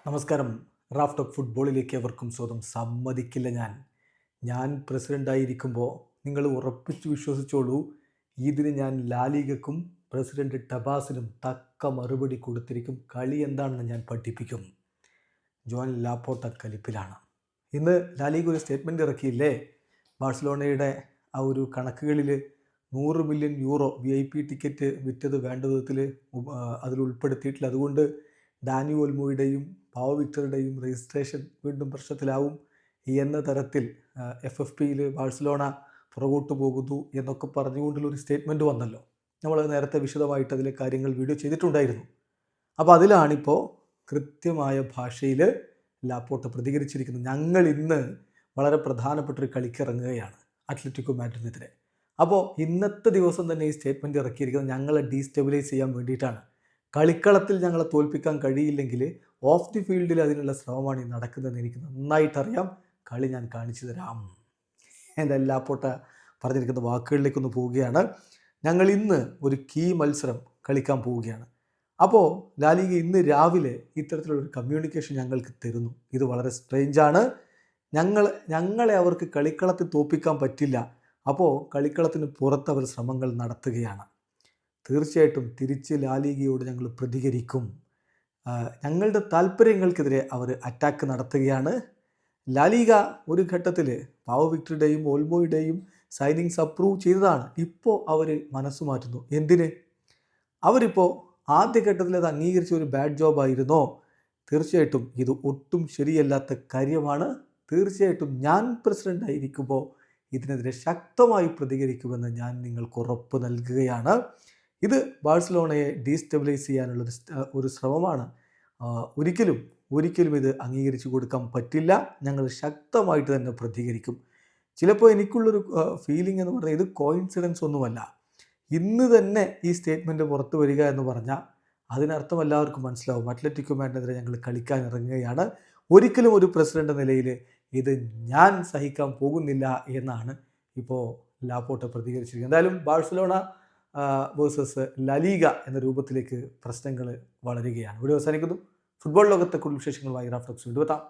നമസ്കാരം. Raf talk ഫുട്ബോളിലേക്ക് എവർക്കും സ്വാഗതം. സമ്മതിക്കില്ല ഞാൻ പ്രസിഡൻ്റായിരിക്കുമ്പോൾ നിങ്ങൾ ഉറപ്പിച്ച് വിശ്വസിച്ചോളൂ, ഇതിന് ഞാൻ ലാലിഗക്കും പ്രസിഡന്റ് ടബാസിനും തക്ക മറുപടി കൊടുത്തിരിക്കും. കളി എന്താണെന്ന് ഞാൻ പഠിപ്പിക്കും. ജോൻ ലാപ്പോർട്ട കലിപ്പിലാണ്. ഇന്ന് ലാലിഗ ഒരു സ്റ്റേറ്റ്മെൻറ്റ് ഇറക്കിയില്ലേ? ബാഴ്സലോണയുടെ ആ ഒരു കണക്കുകളിൽ 100 മില്യൺ യൂറോ VIP ടിക്കറ്റ് വിറ്റത് വേണ്ട വിധത്തിൽ അതിൽ ഉൾപ്പെടുത്തിയിട്ടില്ല. അതുകൊണ്ട് ഡാനി ഓൽമോയുടെയും പാവ വിക്ടറുടെയും രജിസ്ട്രേഷൻ വീണ്ടും പ്രശ്നത്തിലാവും എന്ന തരത്തിൽ FFPയിൽ ബാഴ്സലോണ പുറകോട്ട് പോകുന്നു എന്നൊക്കെ പറഞ്ഞുകൊണ്ടുള്ളൊരു സ്റ്റേറ്റ്മെൻറ്റ് വന്നല്ലോ. നമ്മൾ നേരത്തെ വിശദമായിട്ട് അതിലെ കാര്യങ്ങൾ വീഡിയോ ചെയ്തിട്ടുണ്ടായിരുന്നു. അപ്പോൾ അതിലാണിപ്പോൾ കൃത്യമായ ഭാഷയിൽ ലാപ്പോർട്ട പ്രതികരിച്ചിരിക്കുന്നത്. ഞങ്ങൾ ഇന്ന് വളരെ പ്രധാനപ്പെട്ടൊരു കളിക്കിറങ്ങുകയാണ് അത്ലറ്റിക്കോ മാഡ്രിഡിനെതിരെ. അപ്പോൾ ഇന്നത്തെ ദിവസം തന്നെ ഈ സ്റ്റേറ്റ്മെൻറ്റ് ഇറക്കിയിരിക്കുന്നത് ഞങ്ങളെ ഡീസ്റ്റെബിലൈസ് ചെയ്യാൻ വേണ്ടിയിട്ടാണ്. കളിക്കളത്തിൽ ഞങ്ങളെ തോൽപ്പിക്കാൻ കഴിയില്ലെങ്കിൽ ഓഫ് ദി ഫീൽഡിൽ അതിനുള്ള ശ്രമമാണ് ഈ നടക്കുന്നതെന്ന് എനിക്ക് നന്നായിട്ടറിയാം. കളി ഞാൻ കാണിച്ചു തരാം. എന്തായാലും ലാപ്പോർട്ട പറഞ്ഞിരിക്കുന്ന വാക്കുകളിലേക്കൊന്ന് പോവുകയാണ്. ഞങ്ങൾ ഇന്ന് ഒരു കീ മത്സരം കളിക്കാൻ പോവുകയാണ്. അപ്പോൾ ലാലിഗ ഇന്ന് രാവിലെ ഇത്തരത്തിലുള്ളൊരു കമ്മ്യൂണിക്കേഷൻ ഞങ്ങൾക്ക് തരുന്നു. ഇത് വളരെ സ്ട്രേഞ്ചാണ്. ഞങ്ങളെ അവർക്ക് കളിക്കളത്തിൽ തോൽപ്പിക്കാൻ പറ്റില്ല. അപ്പോൾ കളിക്കളത്തിന് പുറത്ത് അവർ ശ്രമങ്ങൾ നടത്തുകയാണ്. തീർച്ചയായിട്ടും തിരിച്ച് ലാലിഗയോട് ഞങ്ങൾ പ്രതികരിക്കും. ഞങ്ങളുടെ താല്പര്യങ്ങൾക്കെതിരെ അവർ അറ്റാക്ക് നടത്തുകയാണ്. ലാലിഗ ഒരു ഘട്ടത്തിൽ പാവ വിക്ടറുടെയും ഓൾമോയുടെയും സൈനിങ്സ് അപ്രൂവ് ചെയ്തതാണ്. ഇപ്പോൾ അവർ മനസ്സ് മാറ്റുന്നു. എന്തിന്? അവരിപ്പോൾ ആദ്യഘട്ടത്തിൽ അത് അംഗീകരിച്ച ഒരു ബാഡ് ജോബായിരുന്നോ? തീർച്ചയായിട്ടും ഇത് ഒട്ടും ശരിയല്ലാത്ത കാര്യമാണ്. തീർച്ചയായിട്ടും ഞാൻ പ്രസിഡൻ്റ് ആയിരിക്കുമ്പോൾ ഇതിനെതിരെ ശക്തമായി പ്രതികരിക്കുമെന്ന് ഞാൻ നിങ്ങൾക്ക് ഉറപ്പ് നൽകുകയാണ്. ഇത് ബാഴ്സലോണയെ ഡീസ്റ്റെബിലൈസ് ചെയ്യാനുള്ള ഒരു ശ്രമമാണ്. ഒരിക്കലും ഇത് അംഗീകരിച്ചു കൊടുക്കാൻ പറ്റില്ല. ഞങ്ങൾ ശക്തമായിട്ട് തന്നെ പ്രതികരിക്കും. ചിലപ്പോൾ എനിക്കുള്ളൊരു ഫീലിംഗ് എന്ന് പറഞ്ഞാൽ ഇത് കോയിൻസിഡൻസ് ഒന്നുമല്ല. ഇന്ന് തന്നെ ഈ സ്റ്റേറ്റ്മെൻറ്റ് പുറത്തു വരിക എന്ന് പറഞ്ഞാൽ അതിനർത്ഥം എല്ലാവർക്കും മനസ്സിലാവും. അത്ലറ്റിക്കോ മാഡ്രിഡിനെതിരെ ഞങ്ങൾ കളിക്കാൻ ഇറങ്ങുകയാണ്. ഒരിക്കലും ഒരു പ്രസിഡന്റ് നിലയിൽ ഇത് ഞാൻ സഹിക്കാൻ പോകുന്നില്ല എന്നാണ് ഇപ്പോൾ ലാപ്പോർട്ട പ്രതികരിച്ചിരിക്കുന്നത്. എന്തായാലും ബാഴ്സലോണ വേഴ്സസ് ലാലിഗ എന്ന രൂപത്തിലേക്ക് പ്രശ്നങ്ങൾ വളരുകയാണ്. ഇവിടെ അവസാനിക്കുന്നു. ഫുട്ബോൾ ലോകത്തെ കൂടുതൽ വിശേഷങ്ങളുമായി റാഫ് ടോക്സ് വീണ്ടും എത്താം.